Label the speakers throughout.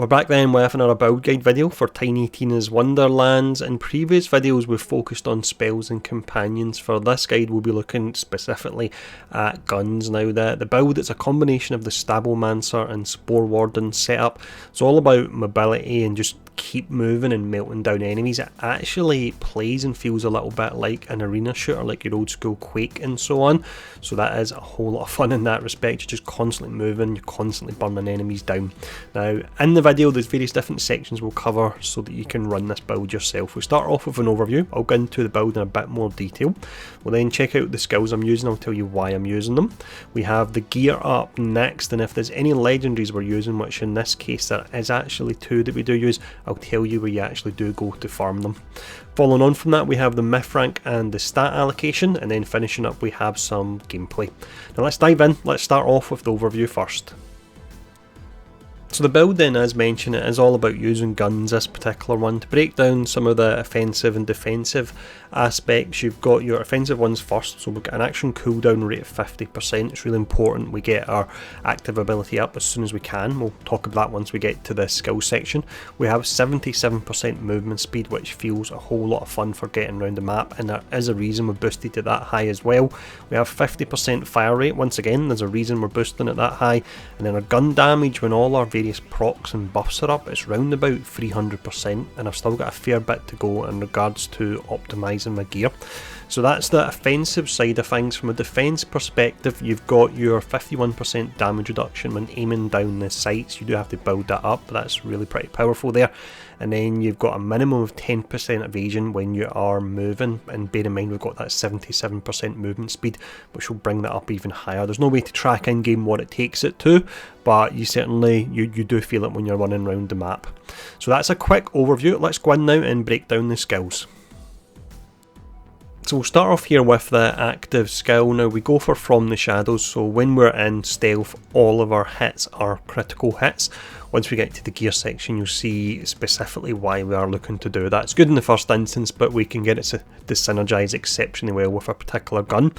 Speaker 1: We're back then with another build guide video for Tiny Tina's Wonderlands. In previous videos we've focused on spells and companions. For this guide we'll be looking specifically at guns. Now the build, it's a combination of the Stabbomancer and Spore Warden setup. It's all about mobility and just keep moving and melting down enemies. It actually plays and feels a little bit like an arena shooter, like your old school Quake and so on. So that is a whole lot of fun in that respect. You're just constantly moving, you're constantly burning enemies down. Now in the video there's various different sections we'll cover so that you can run this build yourself. We'll start off with an overview. I'll go into the build in a bit more detail. We'll then check out the skills I'm using. I'll tell you why I'm using them. We have the gear up next, and if there's any legendaries we're using, which in this case there is actually two that we do use, I'll tell you where you actually do go to farm them. Following on from that we have the myth rank and the stat allocation, and then finishing up we have some gameplay. Now let's dive in. Let's start off with the overview first. So the build then, as mentioned, it is all about using guns, this particular one. To break down some of the offensive and defensive aspects, you've got your offensive ones first, so we've got an action cooldown rate of 50%. It's really important we get our active ability up as soon as we can. We'll talk about that once we get to the skill section. We have 77% movement speed, which feels a whole lot of fun for getting around the map, and there is a reason we're boosted to that high as well. We have 50% fire rate. Once again, there's a reason we're boosting it that high. And then our gun damage, when all our various procs and buffs are up, it's round about 300%, and I've still got a fair bit to go in regards to optimising my gear. So that's the offensive side of things. From a defence perspective, you've got your 51% damage reduction when aiming down the sights. You do have to build that up, but that's really pretty powerful there. And then you've got a minimum of 10% evasion when you are moving, and bear in mind we've got that 77% movement speed, which will bring that up even higher. There's no way to track in game what it takes it to, but you certainly you do feel it when you're running around the map. So that's a quick overview. Let's go in now and break down the skills. So we'll start off here with the active skill. Now we go for From the Shadows, so when we're in stealth all of our hits are critical hits. Once we get to the gear section you'll see specifically why we are looking to do that. It's good in the first instance, but we can get it to synergise exceptionally well with a particular gun.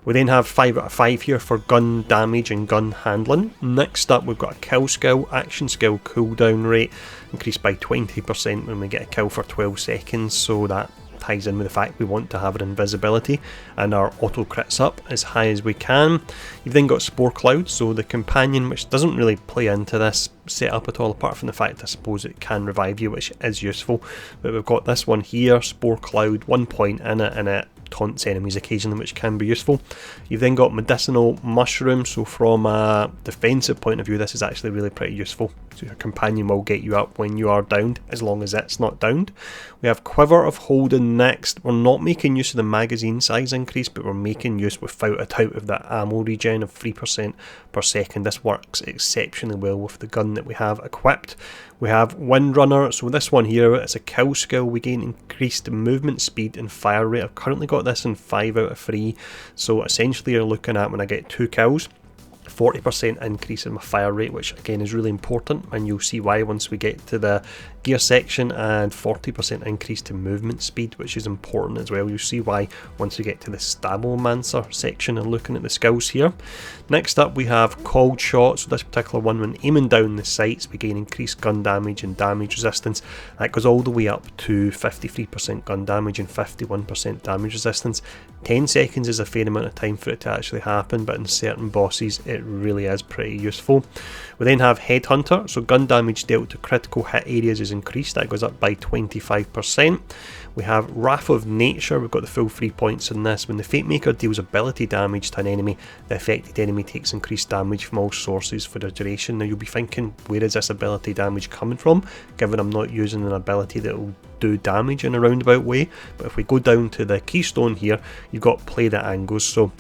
Speaker 1: We then have 5 out of 5 here for gun damage and gun handling. Next up we've got a kill skill, action skill cooldown rate increased by 20% when we get a kill for 12 seconds, so that ties in with the fact we want to have our invisibility and our auto crits up as high as we can. You've then got Spore Cloud, so the companion, which doesn't really play into this setup at all, apart from the fact I suppose it can revive you, which is useful. But we've got this one here, Spore Cloud, 1 point in it, and it taunts enemies occasionally, which can be useful. You've then got Medicinal Mushroom, so from a defensive point of view this is actually really pretty useful. So your companion will get you up when you are downed, as long as it's not downed. We have Quiver of Holding next. We're not making use of the magazine size increase, but we're making use without a doubt of that ammo regen of 3% per second. This works exceptionally well with the gun that we have equipped. We have Windrunner, so this one here, it's a kill skill. We gain increased movement speed and fire rate. I've currently got this in 5 out of 3, so essentially you're looking at when I get 2 kills, 40% increase in my fire rate, which again is really important, and you'll see why once we get to the gear section, and 40% increase to movement speed, which is important as well. You'll see why once we get to the Stabbomancer section and looking at the skills here. Next up we have Called Shot, so this particular one, when aiming down the sights we gain increased gun damage and damage resistance. That goes all the way up to 53% gun damage and 51% damage resistance. 10 seconds is a fair amount of time for it to actually happen, but in certain bosses it really is pretty useful. We then have Headhunter, so gun damage dealt to critical hit areas is increased, that goes up by 25%. We have Wrath of Nature, we've got the full 3 points in this. When the Fate Maker deals ability damage to an enemy, the affected enemy takes increased damage from all sources for the duration. Now you'll be thinking, where is this ability damage coming from, given I'm not using an ability that will do damage in a roundabout way. But if we go down to the keystone here, you've got Play the Angles, so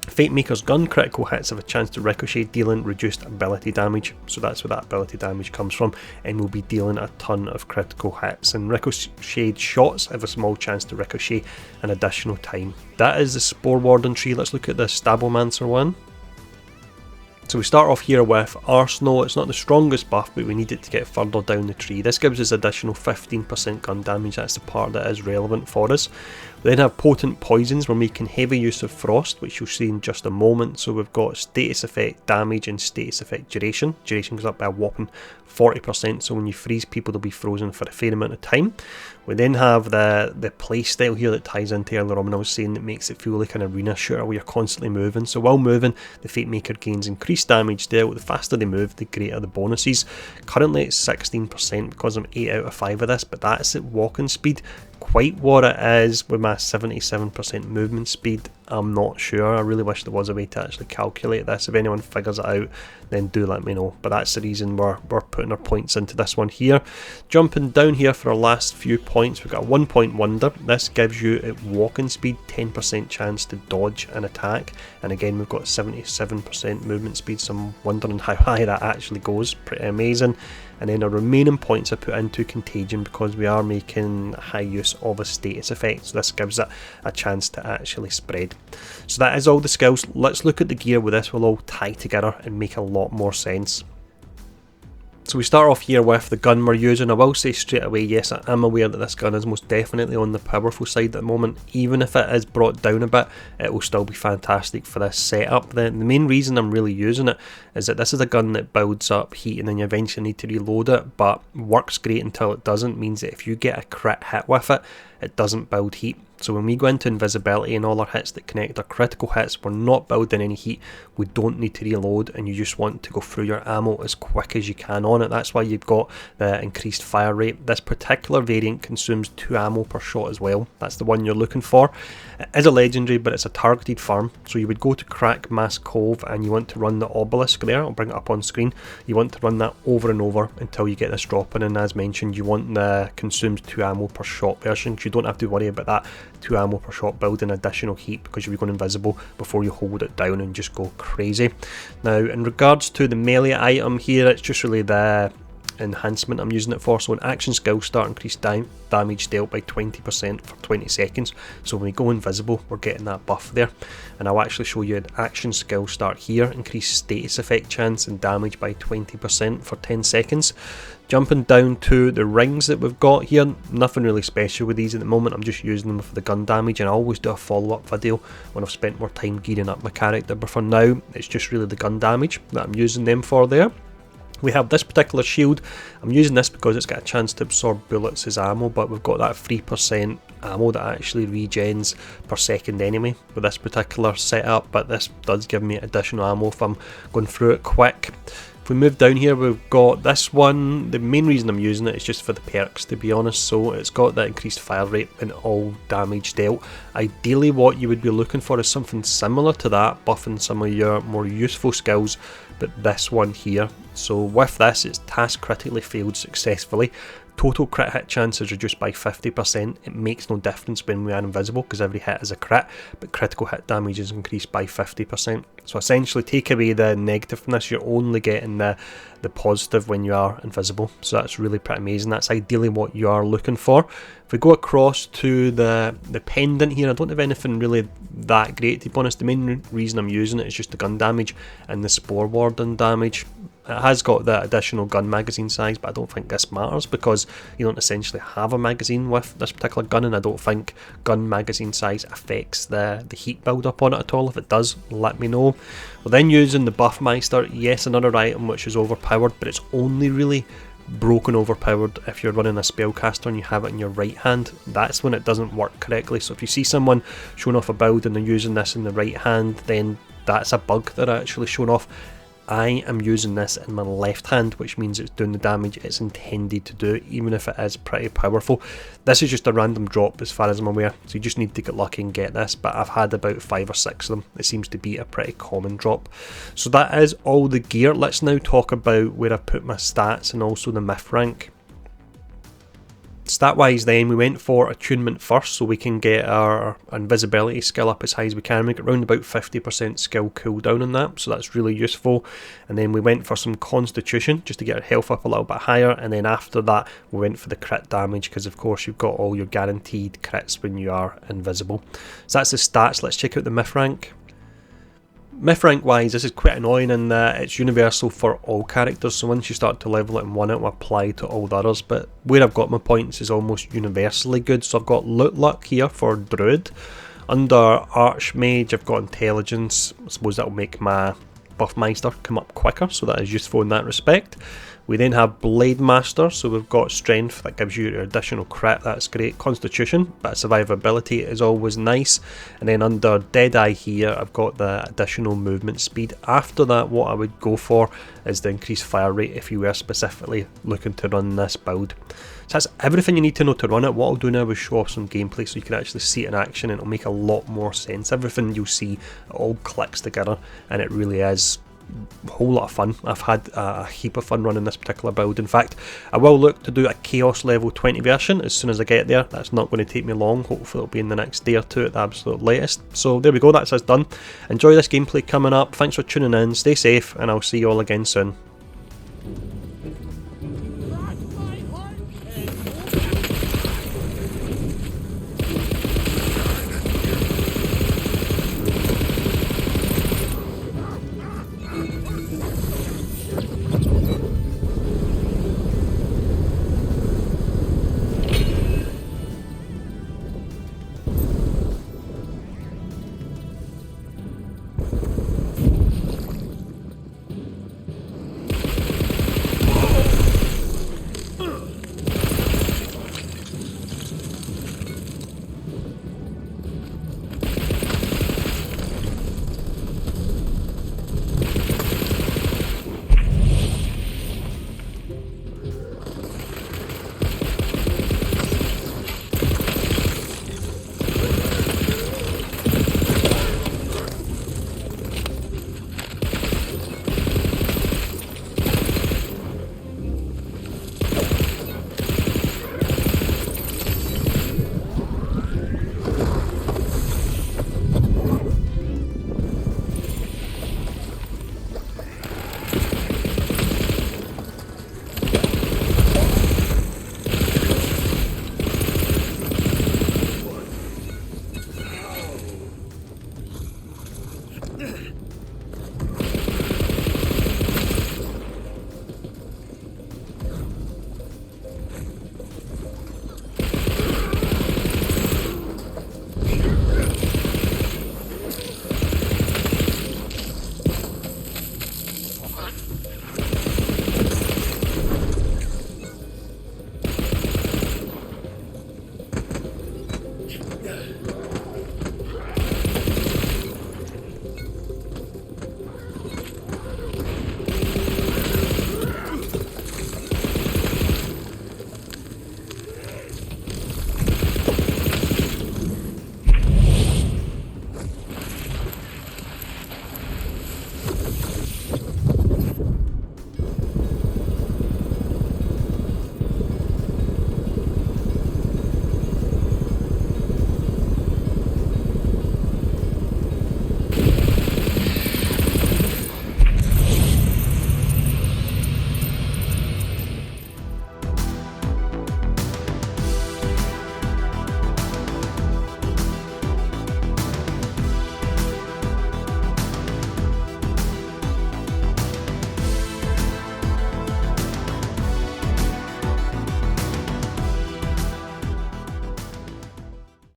Speaker 1: Fate Maker's gun critical hits have a chance to ricochet, dealing reduced ability damage, so that's where that ability damage comes from, and we'll be dealing a ton of critical hits. And ricocheted shots have a small chance to ricochet an additional time. That is the Spore Warden tree. Let's look at the Stabbomancer one. So we start off here with Arsenal. It's not the strongest buff, but we need it to get further down the tree. This gives us additional 15% gun damage. That's the part that is relevant for us. We then have potent poisons. We're making heavy use of frost, which you'll see in just a moment. So we've got status effect damage and status effect duration. Duration goes up by a whopping 40%, so when you freeze people, they'll be frozen for a fair amount of time. We then have the play style here that ties into earlier on when I was saying that makes it feel like an arena shooter where you're constantly moving. So while moving, the Fate Maker gains increased damage dealt. The faster they move, the greater the bonuses. Currently it's 16% because I'm 8 out of 5 of this, but that's at walking speed. Quite what it is with my 77% movement speed, I'm not sure. I really wish there was a way to actually calculate this. If anyone figures it out, then do let me know. But that's the reason we're putting our points into this one here. Jumping down here for our last few points, we've got a 1 point wonder. This gives you at walking speed 10% chance to dodge an attack. And again, we've got 77% movement speed, so I'm wondering how high that actually goes. Pretty amazing. And then our remaining points I put into contagion because we are making high use of a status effect, so this gives it a chance to actually spread. So that is all the skills. Let's look at the gear where this will all tie together and make a lot more sense. So we start off here with the gun we're using. I will say straight away, yes, I am aware that this gun is most definitely on the powerful side at the moment. Even if it is brought down a bit, it will still be fantastic for this setup. The main reason I'm really using it is that this is a gun that builds up heat and then you eventually need to reload it, but works great until it doesn't. Means that if you get a crit hit with it, it doesn't build heat. So when we go into invisibility and all our hits that connect are critical hits, we're not building any heat, we don't need to reload, and you just want to go through your ammo as quick as you can on it. That's why you've got the increased fire rate. This particular variant consumes 2 ammo per shot as well. That's the one you're looking for. It is a legendary, but it's a targeted farm. So you would go to Crack Mass Cove and you want to run the obelisk there. I'll bring it up on screen. You want to run that over and over until you get this dropping, and as mentioned, you want the consumes 2 ammo per shot version. You don't have to worry about that 2 ammo per shot building additional heat because you'll be going invisible before you hold it down and just go crazy. Now in regards to the melee item here, it's just really the enhancement I'm using it for. So an action skill start increased damage dealt by 20% for 20 seconds. So when we go invisible, we're getting that buff there. And I'll actually show you an action skill start here, increased status effect chance and damage by 20% for 10 seconds. Jumping down to the rings that we've got here, nothing really special with these at the moment. I'm just using them for the gun damage, and I always do a follow-up video when I've spent more time gearing up my character. But for now, it's just really the gun damage that I'm using them for there. We have this particular shield. I'm using this because it's got a chance to absorb bullets as ammo, but we've got that 3% ammo that actually regens per second enemy with this particular setup, but this does give me additional ammo if I'm going through it quick. If we move down here, we've got this one. The main reason I'm using it is just for the perks, to be honest. So it's got that increased fire rate and all damage dealt. Ideally what you would be looking for is something similar to that, buffing some of your more useful skills, but this one here. So with this, it's task critically failed successfully. Total crit hit chance is reduced by 50%. It makes no difference when we are invisible because every hit is a crit, but critical hit damage is increased by 50%. So essentially take away the negative from this, you're only getting the positive when you are invisible. So that's really pretty amazing. That's ideally what you are looking for. If we go across to the pendant here, I don't have anything really that great, to be honest. The main reason I'm using it is just the gun damage and the Spore Warden damage. It has got the additional gun magazine size, but I don't think this matters because you don't essentially have a magazine with this particular gun, and I don't think gun magazine size affects the heat build up on it at all. If it does, let me know. We're then using the Buffmeister. Yes, another item which is overpowered, but it's only really broken overpowered if you're running a spellcaster and you have it in your right hand. That's when it doesn't work correctly. So if you see someone showing off a build and they're using this in the right hand, then that's a bug that are actually shown off. I am using this in my left hand, which means it's doing the damage it's intended to do, even if it is pretty powerful. This is just a random drop as far as I'm aware, so you just need to get lucky and get this, but I've had about 5 or 6 of them. It seems to be a pretty common drop. So that is all the gear. Let's now talk about where I put my stats and also the myth rank. Stat wise then, we went for attunement first so we can get our invisibility skill up as high as we can, make it around about 50% skill cooldown on that, so that's really useful. And then we went for some constitution just to get our health up a little bit higher, and then after that we went for the crit damage because of course you've got all your guaranteed crits when you are invisible. So that's the stats. Let's check out the myth rank. Myth rank wise, this is quite annoying in that it's universal for all characters, so once you start to level it in one, it will apply to all the others, but where I've got my points is almost universally good. So I've got loot luck here for Druid. Under Archmage I've got intelligence. I suppose that will make my Buffmeister come up quicker, so that is useful in that respect. We then have Blade Master, so we've got strength, that gives you your additional crit, that's great. Constitution, but survivability is always nice. And then under Deadeye here, I've got the additional movement speed. After that, what I would go for is the increased fire rate if you were specifically looking to run this build. So that's everything you need to know to run it. What I'll do now is show off some gameplay so you can actually see it in action, and it'll make a lot more sense. Everything you'll see, it all clicks together, and it really is a whole lot of fun. I've had a heap of fun running this particular build. In fact, I will look to do a Chaos level 20 version as soon as I get there. That's not going to take me long. Hopefully it'll be in the next day or two at the absolute latest. So there we go, that's us done. Enjoy this gameplay coming up. Thanks for tuning in, stay safe, and I'll see you all again soon.